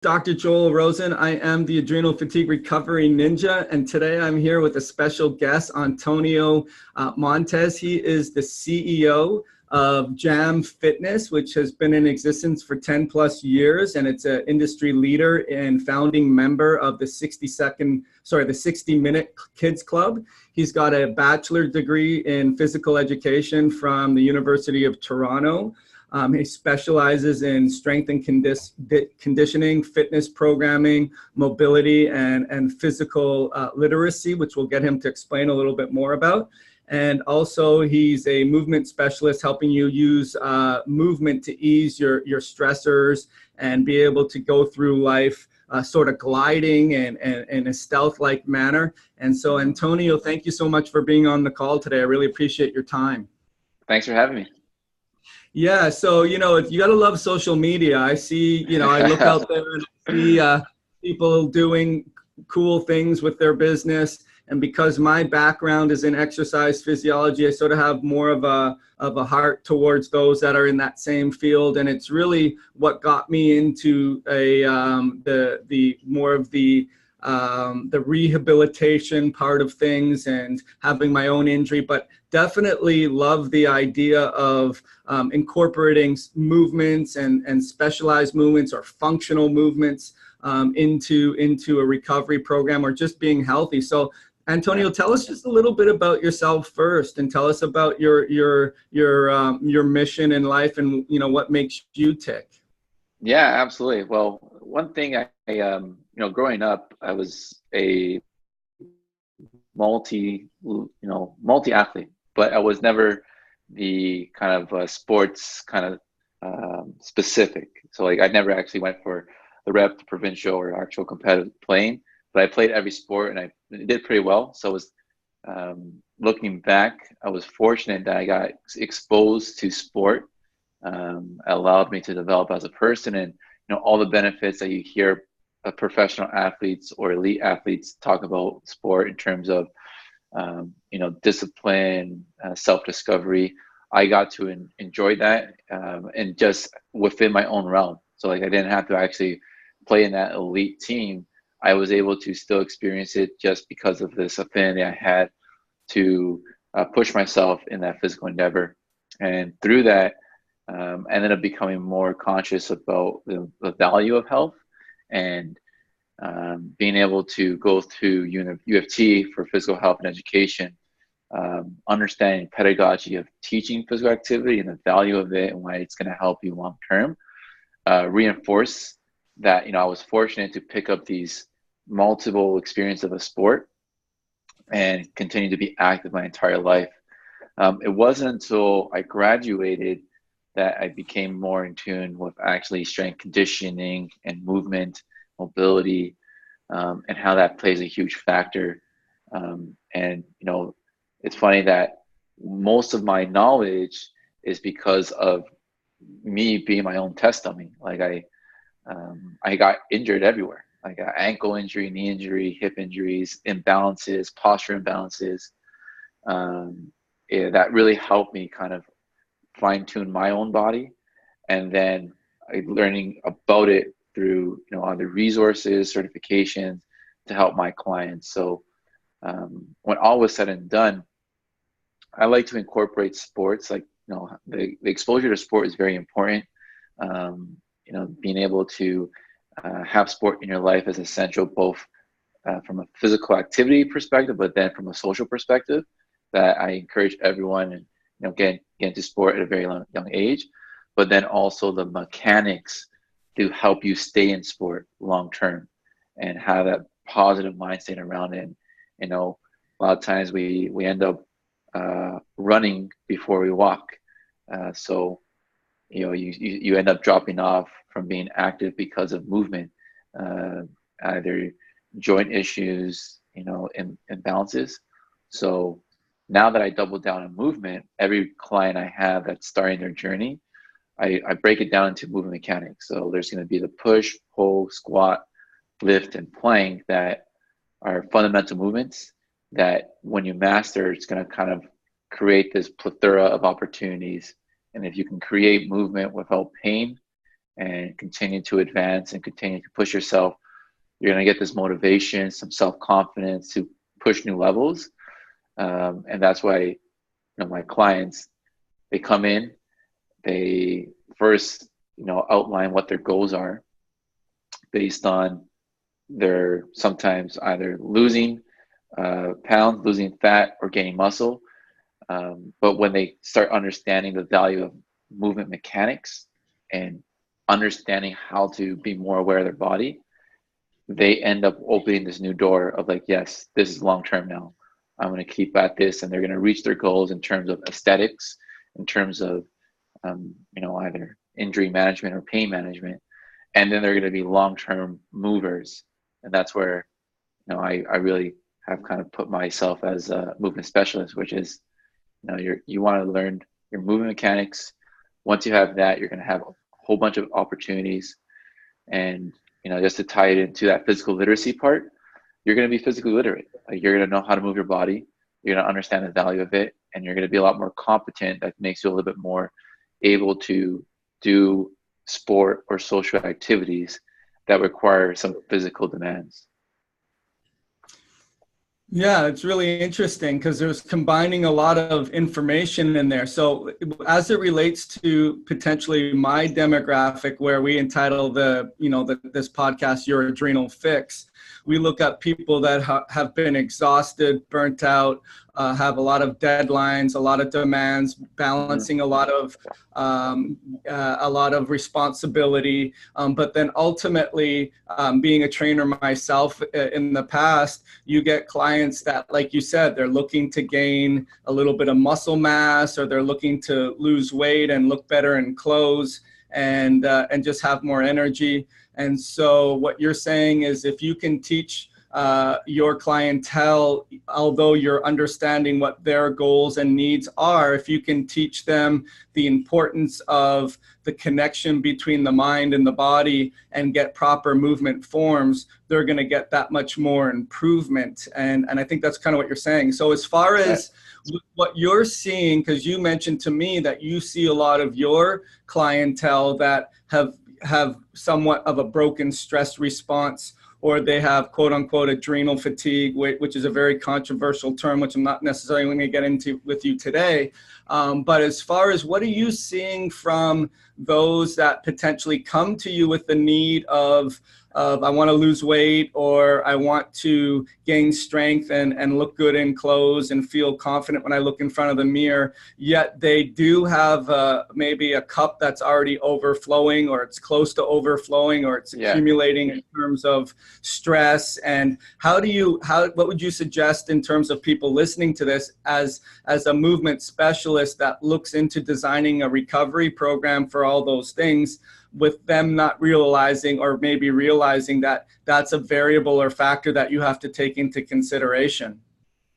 Dr. Joel Rosen. I am the Adrenal Fatigue Recovery Ninja, and today I'm here with a special guest, Antonio Montes. He is the CEO of Jam Fitness, which has been in existence for 10 plus years, and it's an industry leader and founding member of the 60-minute Kids Club. He's got a bachelor's degree in physical education from the University of Toronto. He specializes in strength and conditioning, fitness programming, mobility, and physical literacy, which we'll get him to explain a little bit more about. And also, he's a movement specialist, helping you use movement to ease your stressors and be able to go through life sort of gliding and in a stealth-like manner. And so, Antonio, thank you so much for being on the call today. I really appreciate your time. Thanks for having me. Yeah, so, you got to love social media. I see, I look out there and I see people doing cool things with their business. And because my background is in exercise physiology, I sort of have more of a heart towards those that are in that same field. And it's really what got me into the more of the rehabilitation part of things and having my own injury, but definitely love the idea of incorporating movements and specialized movements or functional movements into a recovery program or just being healthy. So Antonio, tell us just a little bit about yourself first, and tell us about your mission in life and what makes you tick. Yeah, absolutely. Well, one thing growing up, I was a multi-athlete, but I was never the kind of sports kind of specific. So like I never actually went for the rep, the provincial, or actual competitive playing, but I played every sport and I did pretty well. So I was looking back, I was fortunate that I got exposed to sport. Allowed me to develop as a person, and all the benefits that you hear professional athletes or elite athletes talk about sport in terms of discipline, self-discovery. I got to enjoy that and just within my own realm. So like I didn't have to actually play in that elite team. I was able to still experience it just because of this affinity I had to push myself in that physical endeavor. And through that, I ended up becoming more conscious about the value of health and being able to go through UFT for physical health and education, understanding pedagogy of teaching physical activity and the value of it and why it's going to help you long term, reinforce that I was fortunate to pick up these multiple experiences of a sport and continue to be active my entire life. It wasn't until I graduated that I became more in tune with actually strength conditioning and movement, mobility, and how that plays a huge factor. And it's funny that most of my knowledge is because of me being my own test dummy. Like I got injured everywhere. I got ankle injury, knee injury, hip injuries, imbalances, posture imbalances. That really helped me kind of fine tune my own body, and then learning about it through other resources, certifications to help my clients. So when all was said and done, I like to incorporate sports. Like the exposure to sport is very important. Being able to have sport in your life is essential, both from a physical activity perspective, but then from a social perspective. That I encourage everyone and get into sport at a very young age, but then also the mechanics to help you stay in sport long term and have that positive mindset around it. A lot of times we end up running before we walk, so you end up dropping off from being active because of movement, either joint issues, imbalances. So now that I double down on movement, every client I have that's starting their journey, I break it down into movement mechanics. So there's going to be the push, pull, squat, lift, and plank that are fundamental movements that when you master, it's going to kind of create this plethora of opportunities. And if you can create movement without pain and continue to advance and continue to push yourself, you're going to get this motivation, some self-confidence to push new levels. And that's why, you know, my clients, they come in, they first, you know, outline what their goals are based on their sometimes either losing pounds, losing fat, or gaining muscle. But when they start understanding the value of movement mechanics and understanding how to be more aware of their body, they end up opening this new door of like, yes, this is long term now. I'm going to keep at this, and they're going to reach their goals in terms of aesthetics, in terms of you know, either injury management or pain management, and then they're going to be long term movers. And that's where, you know, I really have kind of put myself as a movement specialist, which is, you know, you want to learn your movement mechanics. Once you have that, you're going to have a whole bunch of opportunities. And, you know, just to tie it into that physical literacy part, you're going to be physically literate. Like, you're going to know how to move your body. You're going to understand the value of it, and you're going to be a lot more competent. That makes you a little bit more able to do sport or social activities that require some physical demands. Yeah, it's really interesting because there's combining a lot of information in there. So as it relates to potentially my demographic, where we entitle this podcast, Your Adrenal Fix, we look at people that have been exhausted, burnt out, have a lot of deadlines, a lot of demands, balancing a lot of responsibility. But then ultimately, being a trainer myself in the past, you get clients that, like you said, they're looking to gain a little bit of muscle mass, or they're looking to lose weight and look better in clothes, and just have more energy. And so what you're saying is, if you can teach your clientele, although you're understanding what their goals and needs are, if you can teach them the importance of the connection between the mind and the body and get proper movement forms, they're going to get that much more improvement. And I think that's kind of what you're saying. So as far as what you're seeing, because you mentioned to me that you see a lot of your clientele that have somewhat of a broken stress response, or they have quote unquote adrenal fatigue, which is a very controversial term, which I'm not necessarily going to get into with you today. But as far as what are you seeing from those that potentially come to you with the need of I want to lose weight, or I want to gain strength and look good in clothes and feel confident when I look in front of the mirror, yet they do have maybe a cup that's already overflowing, or it's close to overflowing, or it's accumulating in terms of stress? And what would you suggest in terms of people listening to this as a movement specialist that looks into designing a recovery program for all those things, with them not realizing, or maybe realizing, that that's a variable or factor that you have to take into consideration?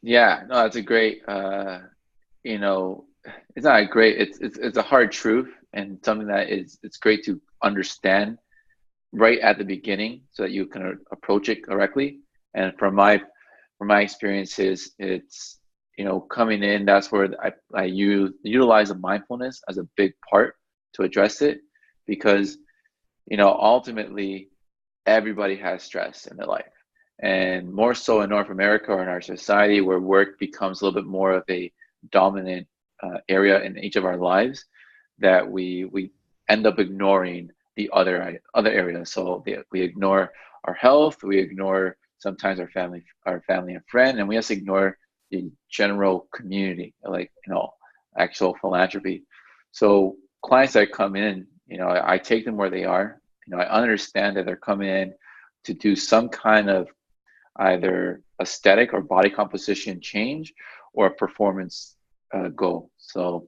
Yeah, no, that's a great, you know, it's not a great, it's a hard truth, and something that it's great to understand right at the beginning so that you can approach it correctly. And from my experiences, it's, you know, coming in, that's where I utilize the mindfulness as a big part to address it, because, you know, ultimately everybody has stress in their life, and more so in North America or in our society, where work becomes a little bit more of a dominant area in each of our lives, that we end up ignoring the other areas. So we ignore our health, we ignore sometimes our family and friend, and we just ignore the general community, like, you know, actual philanthropy. So clients that come in, you know, I take them where they are. You know, I understand that they're coming in to do some kind of either aesthetic or body composition change, or a performance goal. So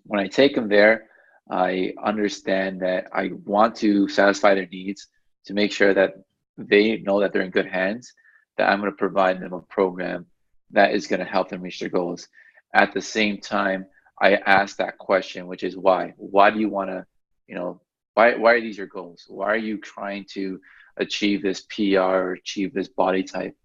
when I take them there, I understand that I want to satisfy their needs, to make sure that they know that they're in good hands, that I'm going to provide them a program that is going to help them reach their goals. At the same time, I ask that question, which is why? Why do you want to, you know, why are these your goals? Why are you trying to achieve this PR or achieve this body type?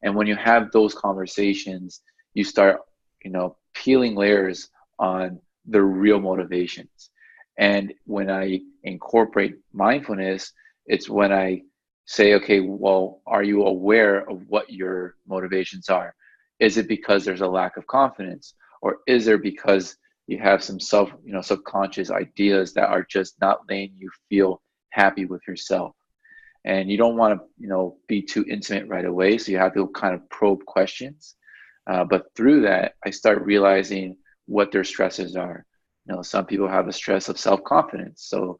And when you have those conversations, you start, you know, peeling layers on the real motivations. And when I incorporate mindfulness, it's when I say, okay, well, are you aware of what your motivations are? Is it because there's a lack of confidence, or is there because you have some subconscious ideas that are just not letting you feel happy with yourself? And you don't want to, be too intimate right away. So you have to kind of probe questions. But through that, I start realizing what their stresses are. Some people have a stress of self-confidence. So,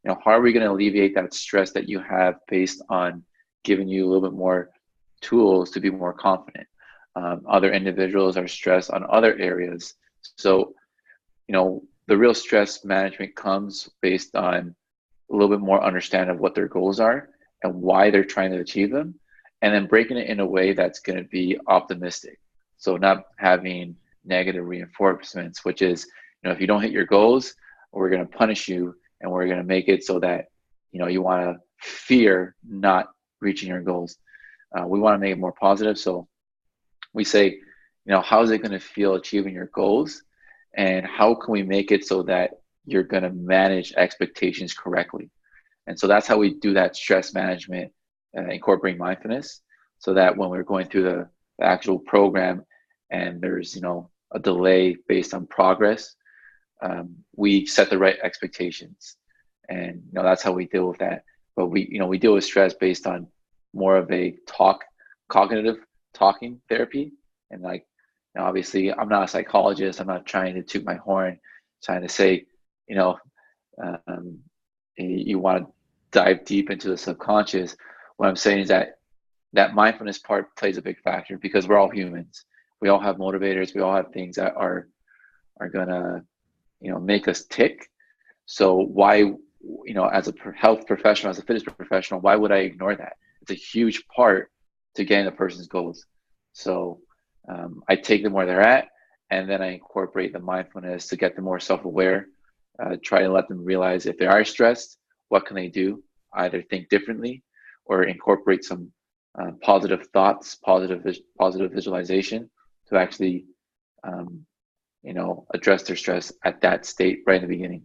how are we going to alleviate that stress that you have based on giving you a little bit more tools to be more confident? Other individuals are stressed on other areas. So, the real stress management comes based on a little bit more understanding of what their goals are and why they're trying to achieve them, and then breaking it in a way that's going to be optimistic. So not having negative reinforcements, which is, if you don't hit your goals, we're going to punish you, and we're going to make it so that, you want to fear not reaching your goals. We want to make it more positive. So we say, how is it going to feel achieving your goals? And how can we make it so that you're going to manage expectations correctly? And so that's how we do that stress management, incorporating mindfulness, so that when we're going through the actual program and there's, a delay based on progress, we set the right expectations. And, that's how we deal with that. But we deal with stress based on more of a cognitive talking therapy. And like, obviously I'm not a psychologist. I'm not trying to toot my horn, trying to say, you want to dive deep into the subconscious. What I'm saying is that mindfulness part plays a big factor, because we're all humans. We all have motivators. We all have things that are gonna, make us tick. So why, as a health professional, as a fitness professional, why would I ignore that? It's a huge part to getting a person's goals. So I take them where they're at, and then I incorporate the mindfulness to get them more self-aware. Try to let them realize if they are stressed, what can they do? Either think differently or incorporate some positive thoughts, positive visualization to actually, address their stress at that state right in the beginning.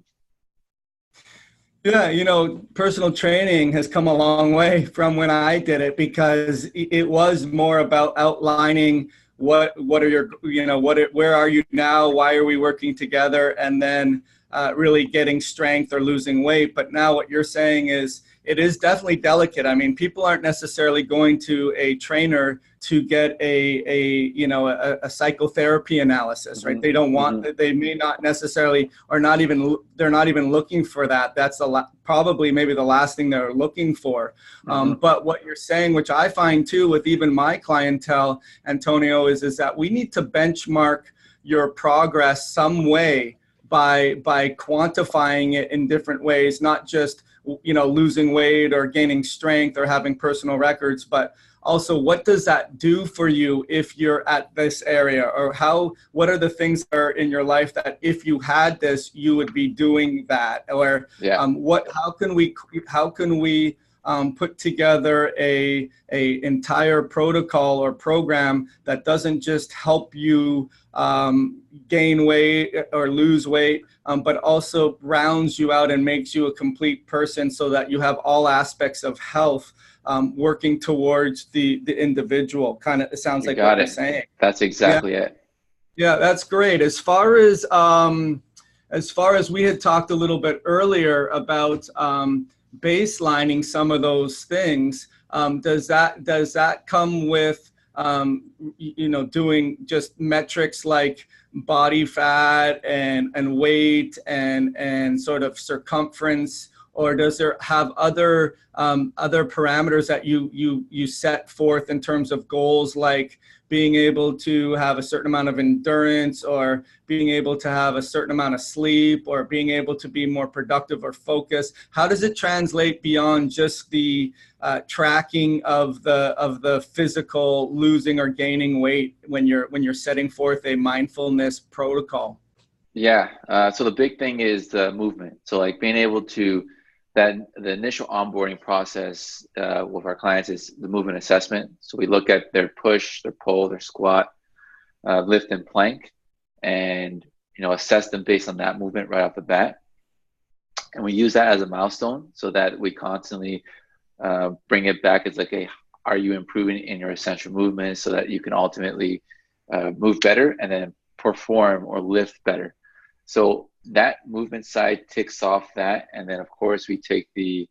Yeah, personal training has come a long way from when I did it, because it was more about outlining what are your, where are you now? Why are we working together? And then really getting strength or losing weight. But now what you're saying is it is definitely delicate. I mean, people aren't necessarily going to a trainer to get a psychotherapy analysis, right? They don't want, they may not necessarily, or not even, they're not even looking for that. That's probably maybe the last thing they're looking for. But what you're saying, which I find too with even my clientele, Antonio, is that we need to benchmark your progress some way by quantifying it in different ways, not just losing weight or gaining strength or having personal records, but also what does that do for you if you're at this area, or what are the things that are in your life that if you had this you would be doing that, or how can we put together a entire protocol or program that doesn't just help you gain weight or lose weight, but also rounds you out and makes you a complete person, so that you have all aspects of health working towards the individual. Kind of, it sounds like what you're saying. That's exactly it. Yeah, that's great. As far as we had talked a little bit earlier about baselining some of those things, does that come with doing just metrics like body fat and weight and sort of circumference, or does there have other parameters that you set forth in terms of goals, like being able to have a certain amount of endurance, or being able to have a certain amount of sleep, or being able to be more productive or focused? How does it translate beyond just the tracking of the physical losing or gaining weight when you're setting forth a mindfulness protocol? Yeah. So the big thing is the movement. So like being able to, the initial onboarding process with our clients is the movement assessment. So we look at their push, their pull, their squat, lift and plank, and assess them based on that movement right off the bat. And we use that as a milestone so that we constantly bring it back. It's like, hey, are you improving in your essential movements so that you can ultimately move better and then perform or lift better? So that movement side ticks off that. And then, of course, we take the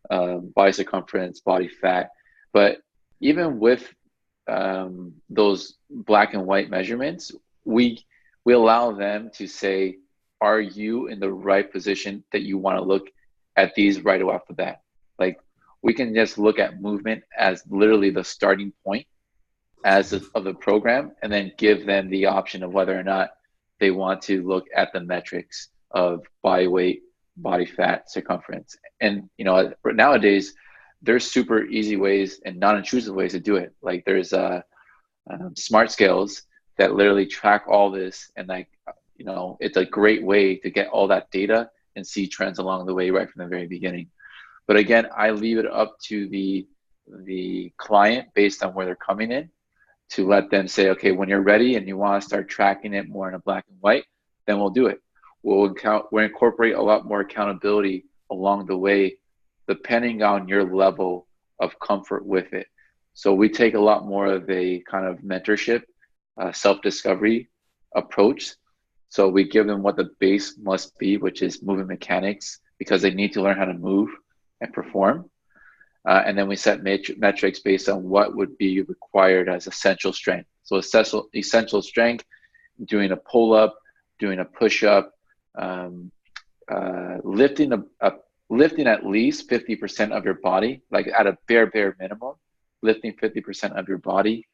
body circumference, body fat. But even with those black and white measurements, we allow them to say, are you in the right position that you want to look at these right off the bat? Like, we can just look at movement as literally the starting point of the program, and then give them the option of whether or not they want to look at the metrics of body weight, body fat, circumference. And nowadays there's super easy ways and non-intrusive ways to do it. Like, there's smart scales that literally track all this, and it's a great way to get all that data and see trends along the way right from the very beginning. But again, I leave it up to the client based on where they're coming in, to let them say, okay, when you're ready and you want to start tracking it more in a black and white, then we'll do it. We'll incorporate a lot more accountability along the way, depending on your level of comfort with it. So we take a lot more of a kind of mentorship, self-discovery approach. So we give them what the base must be, which is movement mechanics, because they need to learn how to move and perform. And then we set metrics based on what would be required as essential strength. So essential strength, doing a pull-up, doing a push-up, lifting at least 50% of your body, like at a bare minimum, lifting 50% of your body.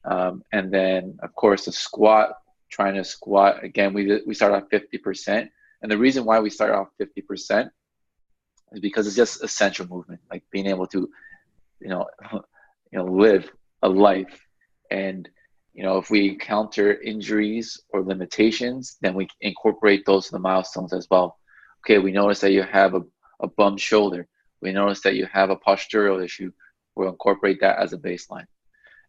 And then, of course, a squat, trying to squat. Again, we start off 50%. And the reason why we start off 50% is because it's just essential movement, like being able to, live a life. And, if we encounter injuries or limitations, then we incorporate those to the milestones as well. Okay, we notice that you have a bum shoulder. We notice that you have a postural issue. We'll incorporate that as a baseline.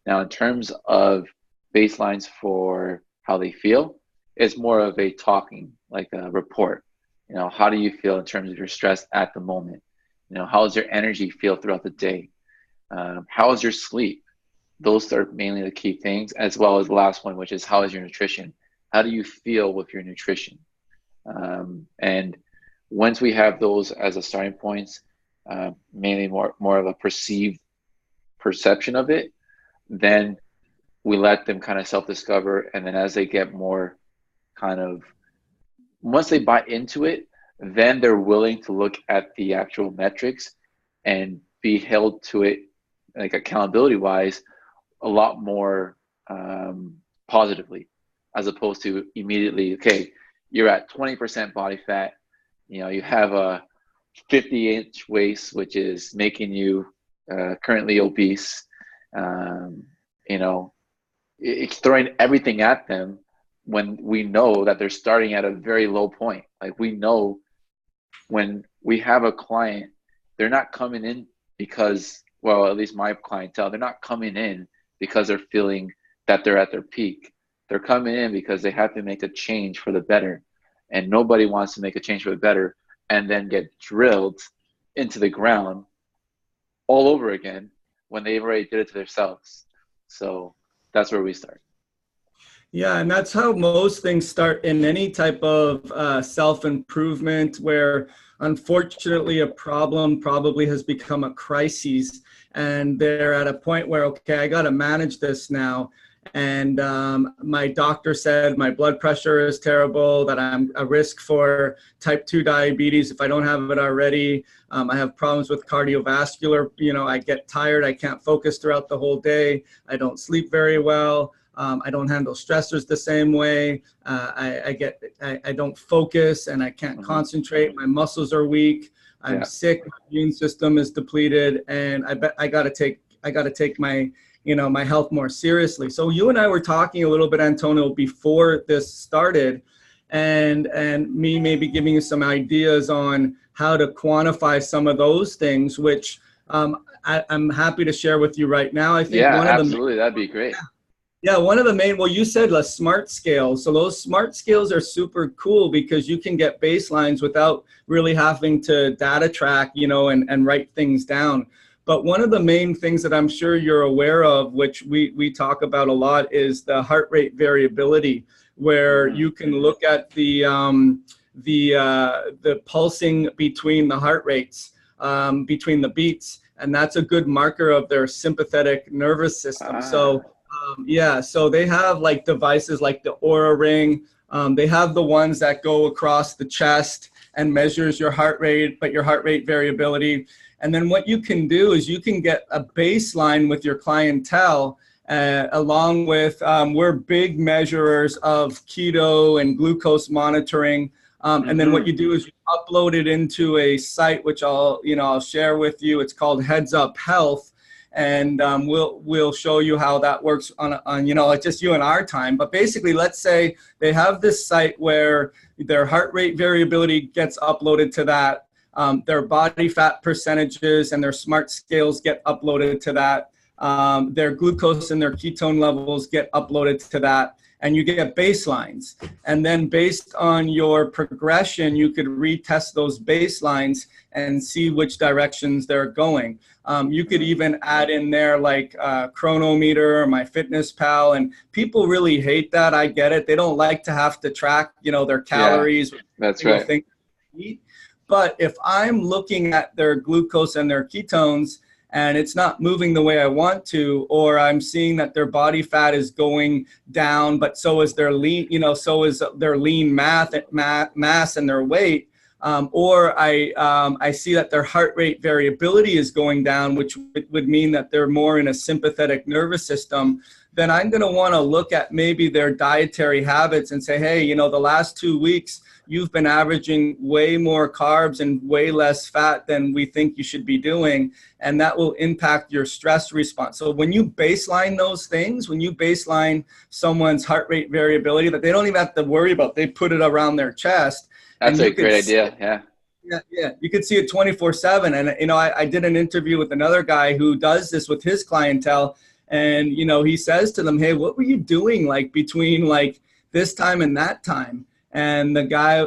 Now, in terms of baselines for how they feel, it's more of a talking, like a report. How do you feel in terms of your stress at the moment? How does your energy feel throughout the day? How is your sleep? Those are mainly the key things, as well as the last one, which is how is your nutrition? How do you feel with your nutrition? And once we have those as a starting points, mainly more of a perceived perception of it, then we let them kind of self-discover. And then as they get more once they buy into it, then they're willing to look at the actual metrics and be held to it, like accountability wise, a lot more positively, as opposed to immediately, okay, you're at 20% body fat, you have a 50-inch waist, which is making you currently obese. It's throwing everything at them when we know that they're starting at a very low point. Like, we know when we have a client, they're not coming in because, well, at least my clientele, they're not coming in because they're feeling that they're at their peak. They're coming in because they have to make a change for the better. And nobody wants to make a change for the better and then get drilled into the ground all over again when they've already did it to themselves. So that's where we start. Yeah, and that's how most things start in any type of self-improvement, where unfortunately a problem probably has become a crisis, and they're at a point where, okay, I got to manage this now. And my doctor said my blood pressure is terrible, that I'm a risk for type 2 diabetes if I don't have it already. I have problems with cardiovascular. I get tired. I can't focus throughout the whole day. I don't sleep very well. I don't handle stressors the same way. I don't focus, and I can't concentrate. My muscles are weak. I'm sick. My immune system is depleted, and I got to take my my health more seriously. So you and I were talking a little bit, Antonio, before this started, and me maybe giving you some ideas on how to quantify some of those things, which I'm happy to share with you right now. I think absolutely, that'd be great. Yeah, one of the main, well, you said the smart scales. So those smart scales are super cool because you can get baselines without really having to data track, and write things down. But one of the main things that I'm sure you're aware of, which we talk about a lot, is the heart rate variability, where Mm-hmm. you can look at the pulsing between the heart rates, between the beats, and that's a good marker of their sympathetic nervous system. Ah, So yeah, so they have like devices like the Aura Ring. They have the ones that go across the chest and measures your heart rate, but your heart rate variability. And then what you can do is you can get a baseline with your clientele, along with, we're big measurers of keto and glucose monitoring. And then what mm-hmm. you do is you upload it into a site, which I'll share with you. It's called Heads Up Health, and we'll show you how that works on just you and our time. But basically, let's say they have this site where their heart rate variability gets uploaded to that. Their body fat percentages and their smart scales get uploaded to that. Their glucose and their ketone levels get uploaded to that, and you get baselines. And then based on your progression, you could retest those baselines and see which directions they're going. You could even add in there like Chronometer or MyFitnessPal, and people really hate that. I get it. They don't like to have to track, their Yeah, calories, that's single right. thing they eat. But if I'm looking at their glucose and their ketones and it's not moving the way I want to, or I'm seeing that their body fat is going down, but so is their so is their lean mass and their weight, or I see that their heart rate variability is going down, which would mean that they're more in a sympathetic nervous system, then I'm going to want to look at maybe their dietary habits and say, hey, the last 2 weeks, you've been averaging way more carbs and way less fat than we think you should be doing. And that will impact your stress response. So when you baseline those things, when you baseline someone's heart rate variability that they don't even have to worry about, they put it around their chest, That's and a you could great see idea. it. Yeah. Yeah, you could see it 24/7. And, I did an interview with another guy who does this with his clientele. And, he says to them, hey, what were you doing like between like this time and that time? And the guy,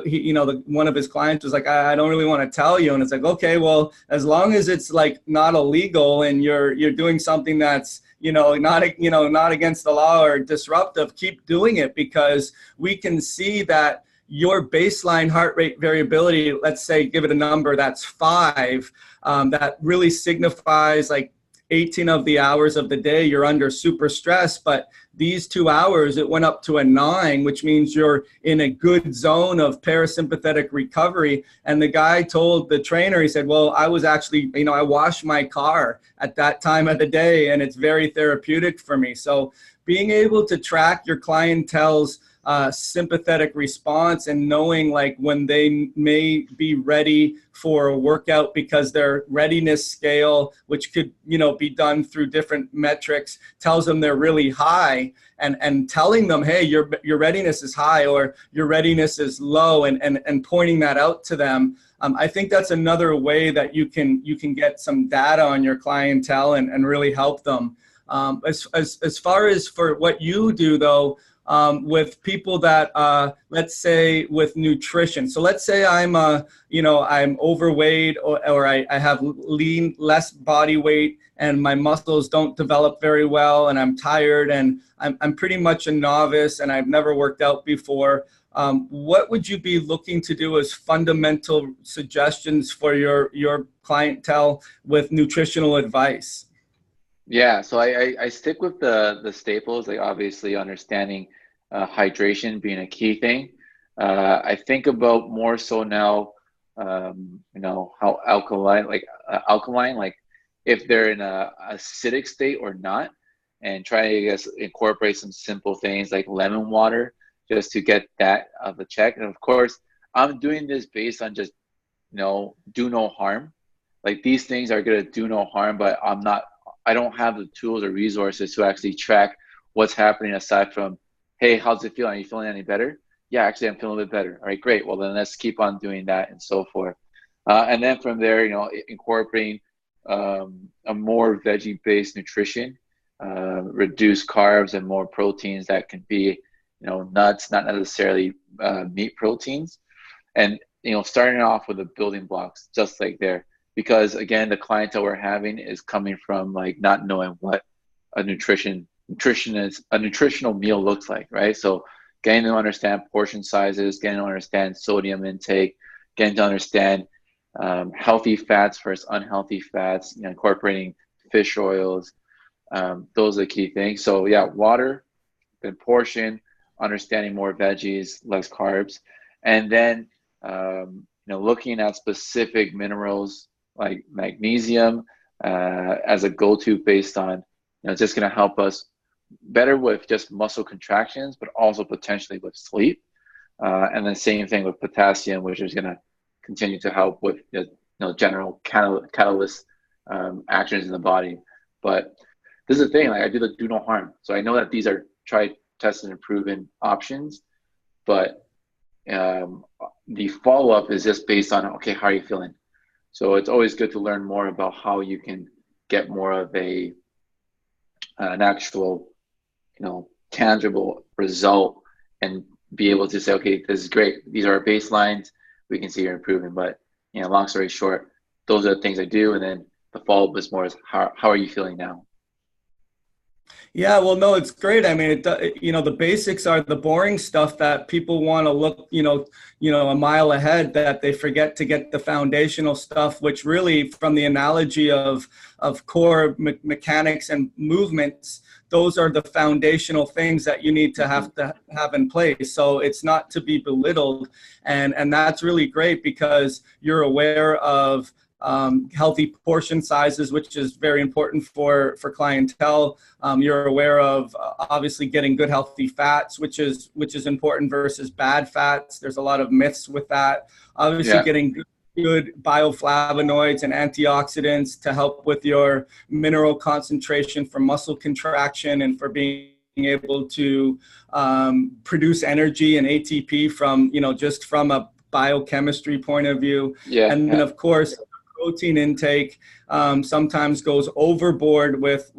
one of his clients was like, I don't really want to tell you. And it's like, okay, well, as long as it's like not illegal and you're doing something that's, not against the law or disruptive, keep doing it, because we can see that your baseline heart rate variability, let's say, give it a number that's 5, that really signifies like 18 of the hours of the day you're under super stress. But these 2 hours, it went up to a 9, which means you're in a good zone of parasympathetic recovery. And the guy told the trainer, he said, well, I was actually, I wash my car at that time of the day, and it's very therapeutic for me. So being able to track your clientele's sympathetic response and knowing like when they may be ready for a workout, because their readiness scale, which could be done through different metrics, tells them they're really high, and telling them, hey, your readiness is high or your readiness is low, and pointing that out to them. I think that's another way that you can get some data on your clientele and really help them. As far as for what you do though, with people that, let's say with nutrition. So let's say I'm overweight, or I have less body weight, and my muscles don't develop very well, and I'm tired, and I'm pretty much a novice, and I've never worked out before. What would you be looking to do as fundamental suggestions for your clientele with nutritional advice? Yeah, so I stick with the staples, like obviously understanding hydration being a key thing. I think about more so now, how alkaline, like if they're in a acidic state or not, and try to, I guess, incorporate some simple things like lemon water just to get that of a check. And of course, I'm doing this based on just, do no harm. Like these things are gonna do no harm, but I don't have the tools or resources to actually track what's happening aside from, hey, how's it feeling? Are you feeling any better? Yeah, actually, I'm feeling a bit better. All right, great. Well, then let's keep on doing that and so forth. And then from there, incorporating a more veggie-based nutrition, reduce carbs and more proteins that can be, nuts, not necessarily meat proteins. And, starting off with the building blocks, just like there, because again, the clientele we're having is coming from like not knowing what a nutritional meal looks like, right? So getting to understand portion sizes, getting to understand sodium intake, getting to understand healthy fats versus unhealthy fats, incorporating fish oils. Those are the key things. So yeah, water, then portion, understanding more veggies, less carbs, and then looking at specific minerals like magnesium as a go-to based on, just going to help us better with just muscle contractions, but also potentially with sleep. And then same thing with potassium, which is going to continue to help with general catalyst actions in the body. But this is the thing, like I do the do no harm. So I know that these are tried, tested, and proven options, but the follow-up is just based on, okay, how are you feeling? So it's always good to learn more about how you can get more of an actual, tangible result and be able to say, okay, this is great. These are our baselines. We can see you're improving. But, long story short, those are the things I do. And then the follow-up is more is how are you feeling now? Yeah, well, no, it's great. I mean, the basics are the boring stuff that people want to look, a mile ahead, that they forget to get the foundational stuff, which really, from the analogy of core mechanics and movements, those are the foundational things that you need to have in place. So it's not to be belittled. And that's really great because you're aware of healthy portion sizes, which is very important for clientele. You're aware of obviously getting good healthy fats, which is important versus bad fats. There's a lot of myths with that. Obviously, getting good bioflavonoids and antioxidants to help with your mineral concentration for muscle contraction and for being able to produce energy and ATP from, just from a biochemistry point of view. And then, of course, protein intake sometimes goes overboard with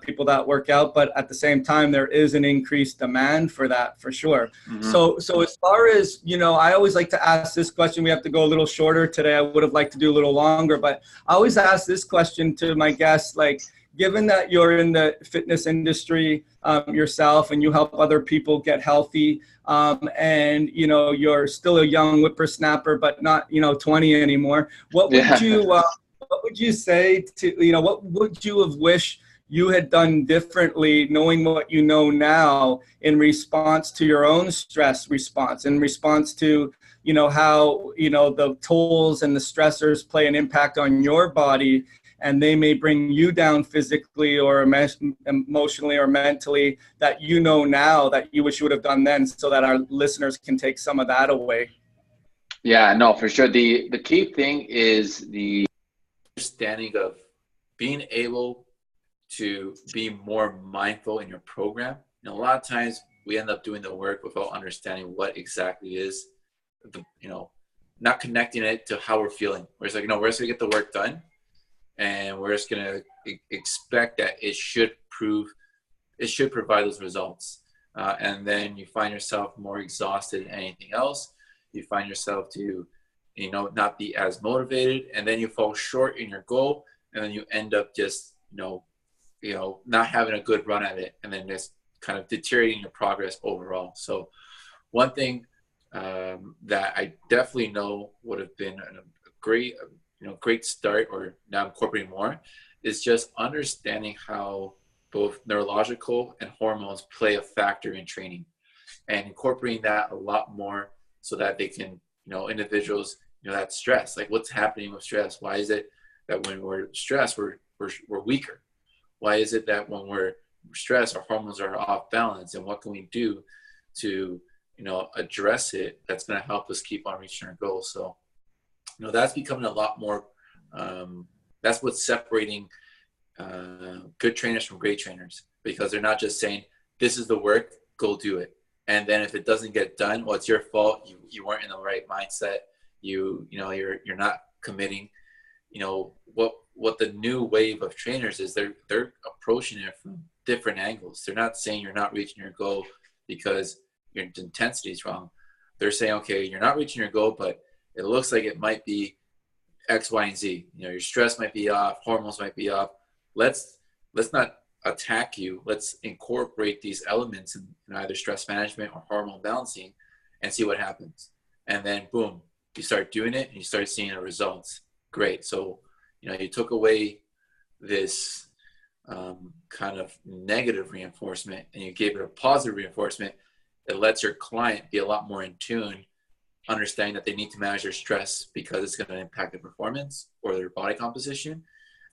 people that work out, but at the same time, there is an increased demand for that, for sure. So as far as, I always like to ask this question. We have to go a little shorter today. I would have liked to do a little longer, but I always ask this question to my guests, like, given that you're in the fitness industry yourself and you help other people get healthy, and you're still a young whippersnapper, but not 20 anymore. What would you say to what would you have wished you had done differently, knowing what you know now, in response to your own stress response, in response to how the tolls and the stressors play an impact on your body? And they may bring you down physically or emotionally or mentally, that now that you wish you would have done then, so that our listeners can take some of that away. Yeah, no, for sure. The key thing is the understanding of being able to be more mindful in your program. A lot of times we end up doing the work without understanding what exactly is not connecting it to how we're feeling. We're just like, we're just gonna get the work done, and we're just going to expect that it should provide those results. And then you find yourself more exhausted than anything else. You find yourself to, not be as motivated, and then you fall short in your goal, and then you end up just, not having a good run at it, and then just kind of deteriorating your progress overall. So one thing that I definitely know would have been a great start, or now incorporating more, is just understanding how both neurological and hormones play a factor in training, and incorporating that a lot more, so that they can, individuals, that stress, like what's happening with stress. Why is it that when we're stressed, we're weaker? Why is it that when we're stressed, our hormones are off balance? And what can we do to, address it that's going to help us keep on reaching our goals? So that's becoming a lot more, that's what's separating good trainers from great trainers, because they're not just saying, this is the work, go do it. And then if it doesn't get done, well, it's your fault. You weren't in the right mindset. You're not committing. what the new wave of trainers is, they're approaching it from different angles. They're not saying you're not reaching your goal because your intensity is wrong. They're saying, okay, you're not reaching your goal, but it looks like it might be X, Y, and Z. You know, your stress might be off, hormones might be off. Let's not attack you. Let's incorporate these elements in either stress management or hormone balancing and see what happens. And then boom, you start doing it and you start seeing the results. Great. So, you know, you took away this kind of negative reinforcement and you gave it a positive reinforcement. It lets your client be a lot more in tune, understanding that they need to manage their stress because it's going to impact their performance or their body composition,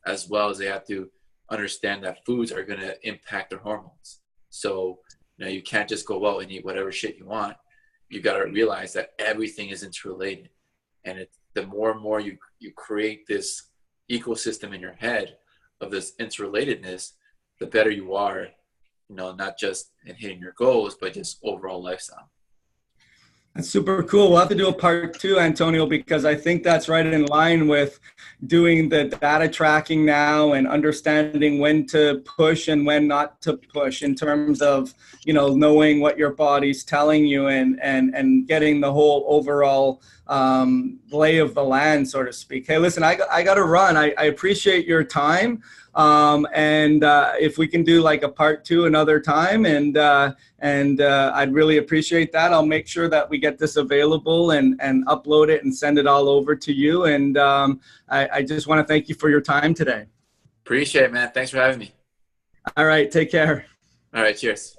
as well as they have to understand that foods are going to impact their hormones. So, you know, you can't just go out and eat whatever shit you want. You got to realize that everything is interrelated. And the more and more you create this ecosystem in your head of this interrelatedness, the better you are, you know, not just in hitting your goals, but just overall lifestyle. That's super cool. We'll have to do a part 2, Antonio, because I think that's right in line with doing the data tracking now and understanding when to push and when not to push in terms of, you know, knowing what your body's telling you and getting the whole overall lay of the land, so to speak. Hey, listen, I got to run. I appreciate your time. And if we can do like a part 2 another time, and I'd really appreciate that. I'll make sure that we get this available and upload it and send it all over to you. And I just want to thank you for your time today. Appreciate it, man. Thanks for having me. All right. Take care. All right. Cheers.